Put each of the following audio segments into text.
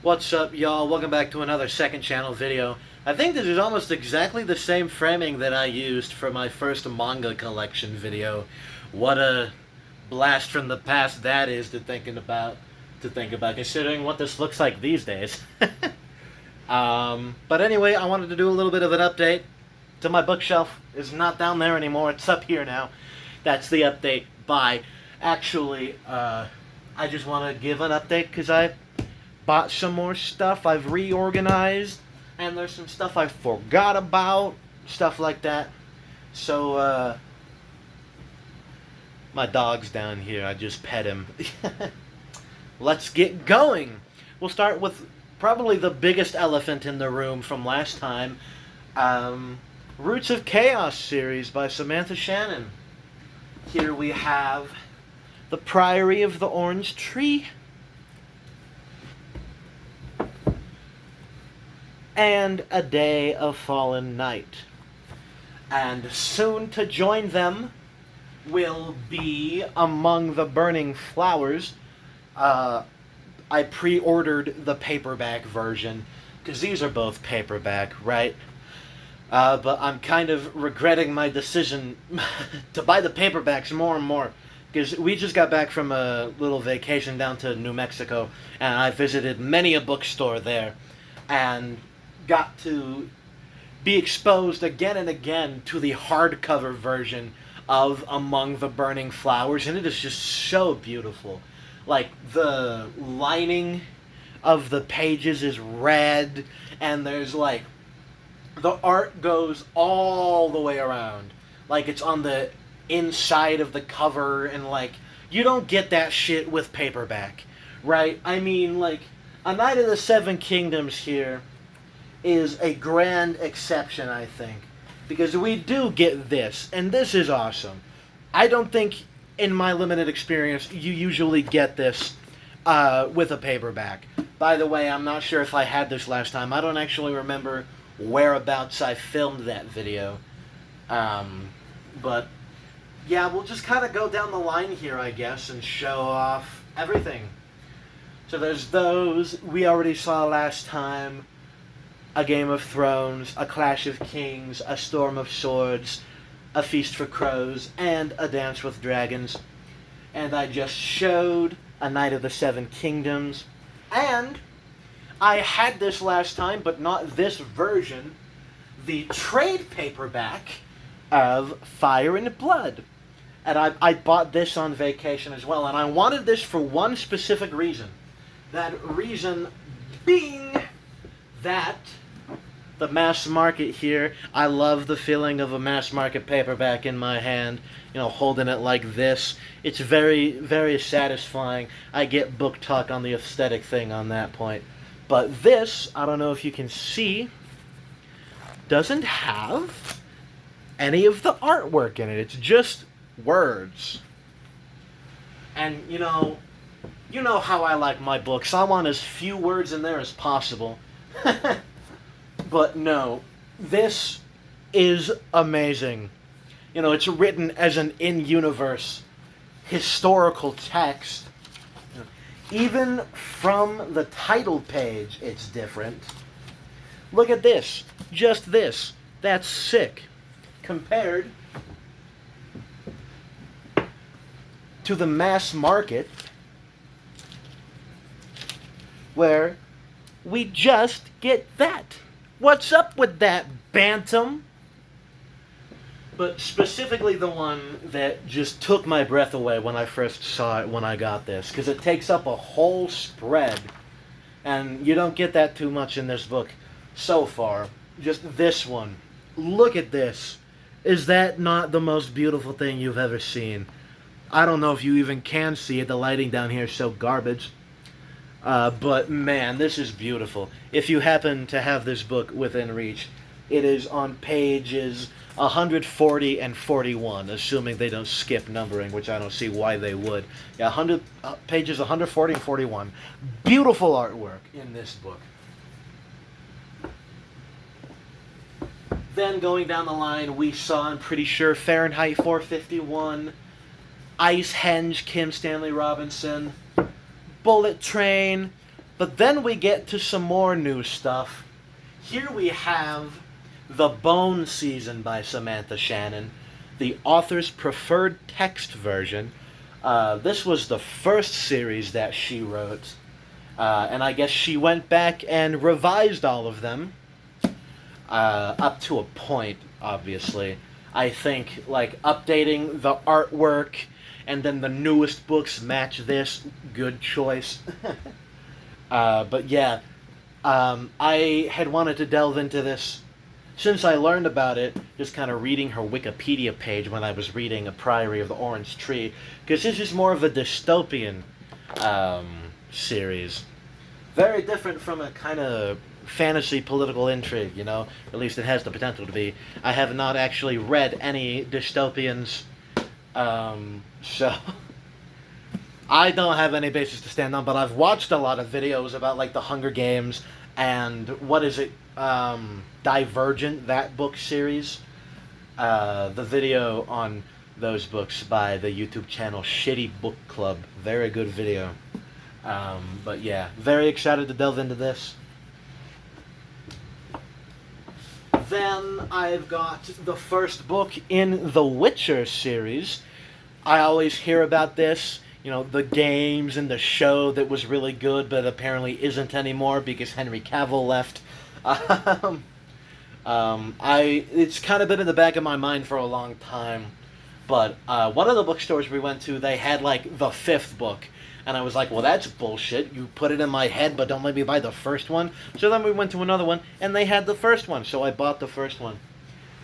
What's up, y'all? Welcome back to another second channel video. I think this is almost exactly the same framing that I used for my first manga collection video. What a blast from the past that is to think about considering what this looks like these days. But anyway, I wanted to do a little bit of an update to my bookshelf. It's not down there anymore. It's up here now. That's the update. Bye. Actually, I just want to give an update because I bought some more stuff. I've reorganized, and there's some stuff I forgot about, stuff like that. So, my dog's down here. I just pet him. Let's get going. We'll start with probably the biggest elephant in the room from last time. Roots of Chaos series by Samantha Shannon. Here we have The Priory of the Orange Tree. And A Day of Fallen Night. And soon to join them will be Among the Burning Flowers. I pre-ordered the paperback version, because these are both paperback, right? But I'm kind of regretting my decision to buy the paperbacks more and more, because we just got back from a little vacation down to New Mexico, and I visited many a bookstore there, and got to be exposed again and again to the hardcover version of Among the Burning Flowers, and it is just so beautiful. Like, the lining of the pages is red, and there's like, the art goes all the way around. Like, it's on the inside of the cover, and like, you don't get that shit with paperback, right? I mean, like, A Knight of the Seven Kingdoms here is a grand exception, I think, because we do get this, and this is awesome. I don't think, in my limited experience, you usually get this with a paperback. By the way, I'm not sure if I had this last time. I don't actually remember whereabouts I filmed that video. But, yeah, we'll just kind of go down the line here, I guess, and show off everything. So there's those we already saw last time. A Game of Thrones, A Clash of Kings, A Storm of Swords, A Feast for Crows, and A Dance with Dragons. And I just showed A Knight of the Seven Kingdoms. And I had this last time, but not this version, the trade paperback of Fire and Blood. And I bought this on vacation as well, and I wanted this for one specific reason. That reason being that the mass market here, I love the feeling of a mass market paperback in my hand, you know, holding it like this. It's very, very satisfying. I get book talk on the aesthetic thing on that point. But this, I don't know if you can see, doesn't have any of the artwork in it. It's just words. And, you know how I like my books. I want as few words in there as possible. But no, this is amazing. You know, it's written as an in-universe historical text. Even from the title page, it's different. Look at this. Just this. That's sick. Compared to the mass market, where we just get that. What's up with that, Bantam? But specifically the one that just took my breath away when I first saw it when I got this, because it takes up a whole spread, and you don't get that too much in this book so far. Just this one. Look at this. Is that not the most beautiful thing you've ever seen? I don't know if you even can see it. The lighting down here is so garbage. But man, this is beautiful. If you happen to have this book within reach, it is on pages 140 and 41, assuming they don't skip numbering, which I don't see why they would. Yeah, pages 140 and 41. Beautiful artwork in this book. Then going down the line, we saw, I'm pretty sure, Fahrenheit 451, Ice Henge, Kim Stanley Robinson, Bullet Train, But then we get to some more new stuff. Here we have The Bone Season by Samantha Shannon, the author's preferred text version. This was the first series that she wrote, and I guess she went back and revised all of them, up to a point, obviously. I think, like, updating the artwork and then the newest books match this, good choice. But yeah, I had wanted to delve into this since I learned about it, just kind of reading her Wikipedia page when I was reading A Priory of the Orange Tree, because this is more of a dystopian series. Very different from a kind of fantasy political intrigue, you know? At least it has the potential to be. I have not actually read any dystopians, so I don't have any basis to stand on, but I've watched a lot of videos about, like, the Hunger Games and what is it, Divergent, that book series. The video on those books by the YouTube channel Shitty Book Club. Very good video. But yeah, very excited to delve into this. Then I've got the first book in the Witcher series. I always hear about this, you know, the games and the show that was really good, but apparently isn't anymore because Henry Cavill left. It's kind of been in the back of my mind for a long time, but one of the bookstores we went to, they had like the fifth book, and I was like, well, that's bullshit. You put it in my head, but don't let me buy the first one. So then we went to another one, and they had the first one, so I bought the first one.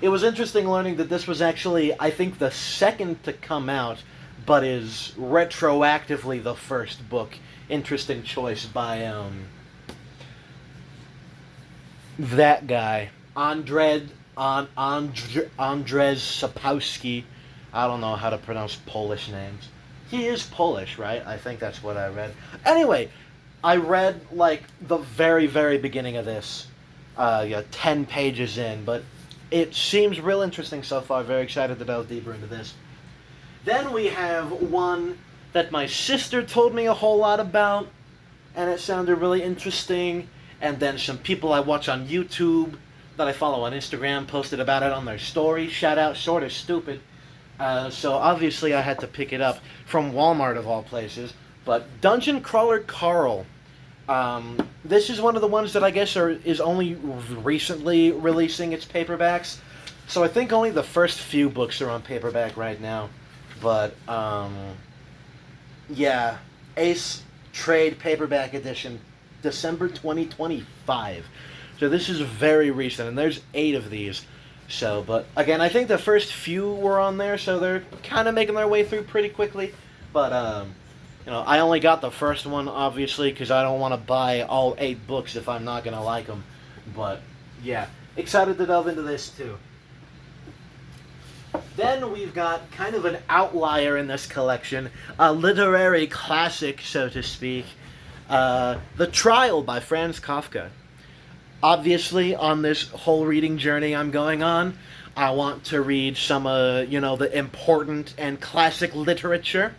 It was interesting learning that this was actually, I think, the second to come out, but is retroactively the first book. Interesting choice by that guy, Andrzej Sapkowski. I don't know how to pronounce Polish names. He is Polish, right? I think that's what I read. Anyway, I read, like, the very, very beginning of this, 10 pages in, but it seems real interesting so far. Very excited to delve deeper into this. Then we have one that my sister told me a whole lot about, and it sounded really interesting. And then some people I watch on YouTube that I follow on Instagram posted about it on their story. Shout out, Sorta Stupid. So obviously I had to pick it up from Walmart of all places. But Dungeon Crawler Carl. This is one of the ones that I guess is only recently releasing its paperbacks. So I think only the first few books are on paperback right now. But, yeah. Ace Trade Paperback Edition, December 2025. So this is very recent, and there's 8 of these. So, but again, I think the first few were on there, so they're kind of making their way through pretty quickly. But, you know, I only got the first one, obviously, because I don't want to buy all 8 books if I'm not going to like them. But, yeah, excited to delve into this, too. Then we've got kind of an outlier in this collection, a literary classic, so to speak, The Trial by Franz Kafka. Obviously, on this whole reading journey I'm going on, I want to read some, you know, the important and classic literature.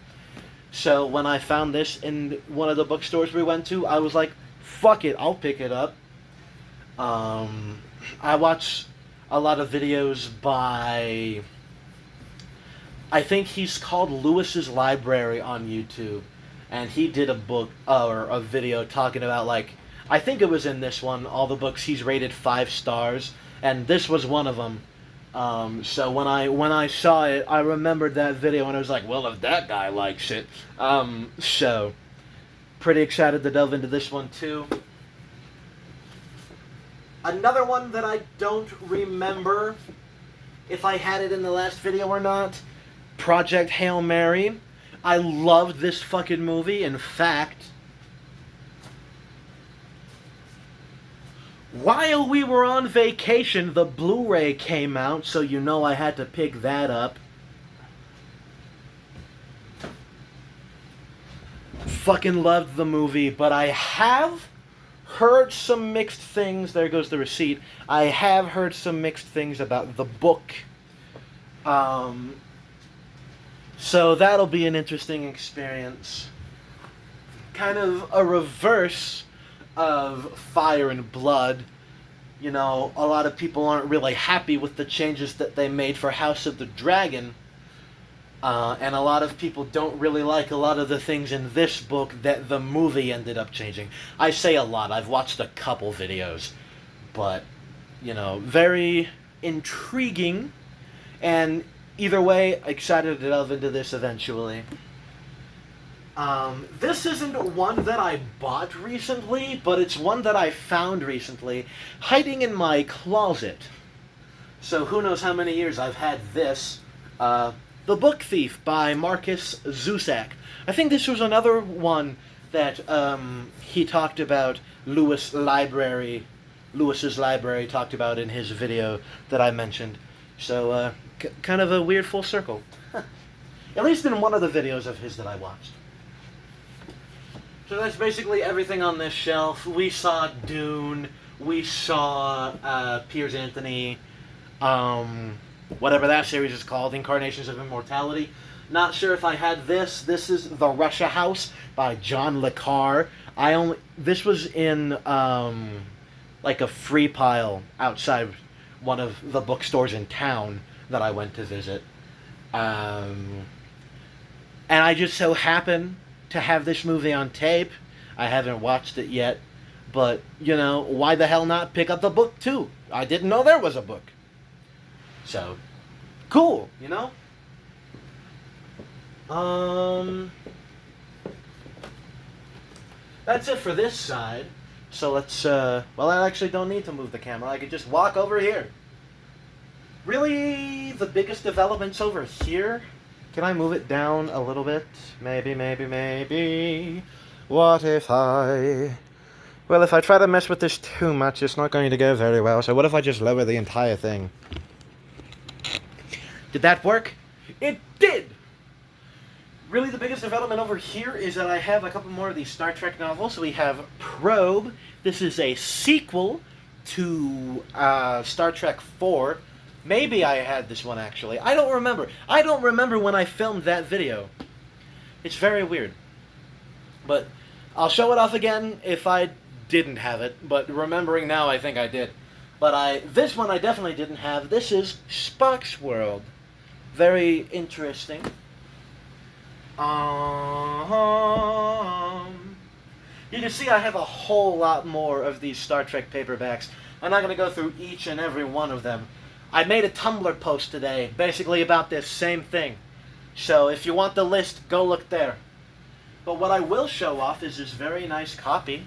So when I found this in one of the bookstores we went to, I was like, fuck it, I'll pick it up. I watch a lot of videos by, I think he's called Lewis's Library on YouTube, and he did a book, or a video talking about, like, I think it was in this one, all the books he's rated 5 stars, and this was one of them. So when I saw it, I remembered that video, and I was like, well, if that guy likes it. So, pretty excited to delve into this one, too. Another one that I don't remember if I had it in the last video or not, Project Hail Mary. I loved this fucking movie. In fact, while we were on vacation, the Blu-ray came out, so you know I had to pick that up. Fucking loved the movie, but I have heard some mixed things. There goes the receipt. I have heard some mixed things about the book. So that'll be an interesting experience. Kind of a reverse of Fire and Blood, you know, a lot of people aren't really happy with the changes that they made for House of the Dragon. And a lot of people don't really like a lot of the things in this book that the movie ended up changing. I say a lot. I've watched a couple videos. But, you know, very intriguing. And either way, excited to delve into this eventually. This isn't one that I bought recently, but it's one that I found recently, hiding in my closet. So who knows how many years I've had this. The Book Thief by Markus Zusak. I think this was another one that he talked about. Lewis's Library talked about in his video that I mentioned. So kind of a weird full circle. At least in one of the videos of his that I watched. So that's basically everything on this shelf. We saw Dune. We saw Piers Anthony. Whatever that series is called, Incarnations of Immortality. Not sure if I had this. This is The Russia House by John Le Carre. This was in like a free pile outside one of the bookstores in town that I went to visit. And I just so happen to have this movie on tape. I haven't watched it yet, but you know, why the hell not pick up the book too? I didn't know there was a book. So, cool, you know? That's it for this side. So let's, well, I actually don't need to move the camera. I could just walk over here. Really, the biggest development's over here? Can I move it down a little bit? Maybe. What if I... Well, if I try to mess with this too much, it's not going to go very well. So what if I just lower the entire thing? Did that work? It did! Really, the biggest development over here is that I have a couple more of these Star Trek novels. We have Probe. This is a sequel to Star Trek 4. Maybe I had this one, actually. I don't remember. I don't remember when I filmed that video. It's very weird. But I'll show it off again if I didn't have it. But remembering now, I think I did. But this one I definitely didn't have. This is Spock's World. Very interesting. You can see I have a whole lot more of these Star Trek paperbacks. I'm not going to go through each and every one of them. I made a Tumblr post today, basically about this same thing. So if you want the list, go look there. But what I will show off is this very nice copy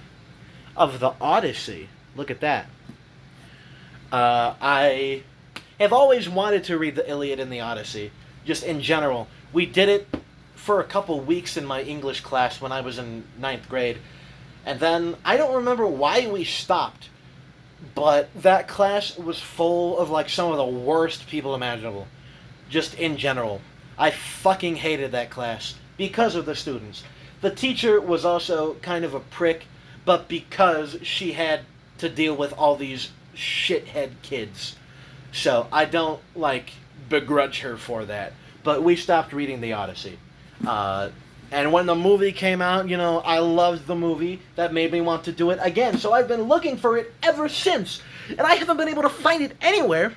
of the Odyssey. Look at that. I have always wanted to read the Iliad and the Odyssey, just in general. We did it for a couple weeks in my English class when I was in 9th grade. And then, I don't remember why we stopped, but that class was full of like some of the worst people imaginable. Just in general. I fucking hated that class because of the students. The teacher was also kind of a prick, but because she had to deal with all these shithead kids. So I don't like begrudge her for that. But we stopped reading the Odyssey. And when the movie came out, you know, I loved the movie. That made me want to do it again. So I've been looking for it ever since. And I haven't been able to find it anywhere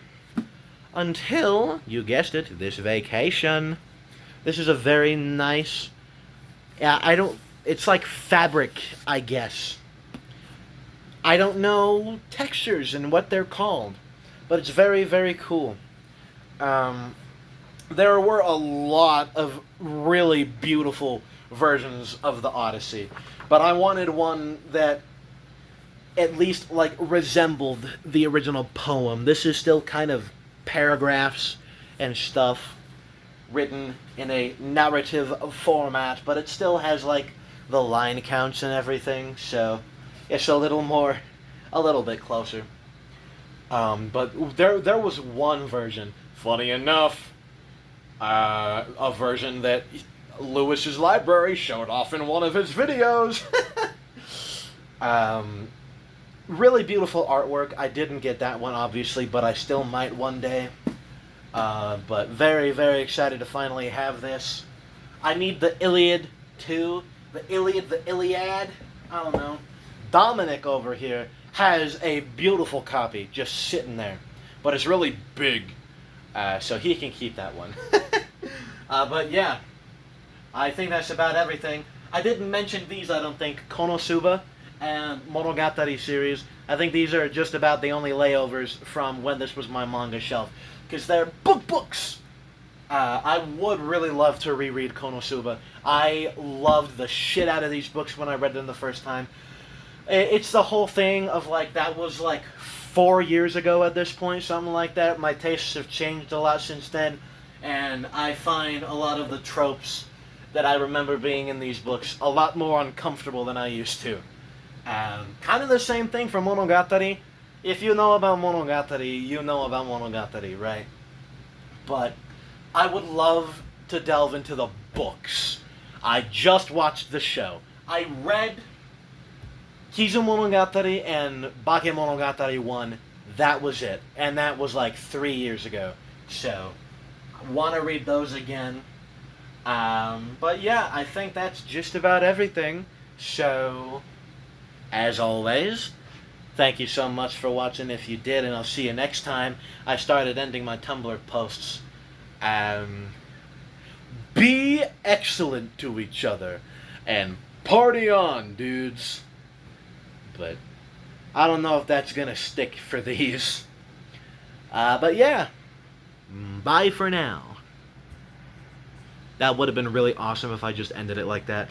until, you guessed it, this vacation. This is a very nice... Yeah, it's like fabric, I guess. I don't know textures and what they're called. But it's very, very cool. There were a lot of really beautiful versions of the Odyssey. But I wanted one that at least, like, resembled the original poem. This is still kind of paragraphs and stuff written in a narrative format, but it still has, like, the line counts and everything, so it's a little bit closer. But there was one version, funny enough, a version that Lewis's Library showed off in one of his videos. Really beautiful artwork. I didn't get that one, obviously, but I still might one day. But very, very excited to finally have this. I need the Iliad, too. The Iliad, I don't know. Dominic over here has a beautiful copy just sitting there, but it's really big, so he can keep that one. But yeah, I think that's about everything. I didn't mention these, I don't think, Konosuba and Monogatari series. I think these are just about the only layovers from when this was my manga shelf, because they're books! I would really love to reread Konosuba. I loved the shit out of these books when I read them the first time. It's the whole thing of, like, that was, like, 4 years ago at this point, something like that. My tastes have changed a lot since then, and I find a lot of the tropes that I remember being in these books a lot more uncomfortable than I used to. Kind of the same thing for Monogatari. If you know about Monogatari, you know about Monogatari, right? But I would love to delve into the books. I just watched the show. I read Kizu Monogatari and Bakemonogatari 1. That was it. And that was like 3 years ago. So, I want to read those again. But yeah, I think that's just about everything. So, as always, thank you so much for watching if you did, and I'll see you next time. I started ending my Tumblr posts. Be excellent to each other, and party on, dudes. But I don't know if that's gonna stick for these. But yeah, bye for now. That would have been really awesome if I just ended it like that.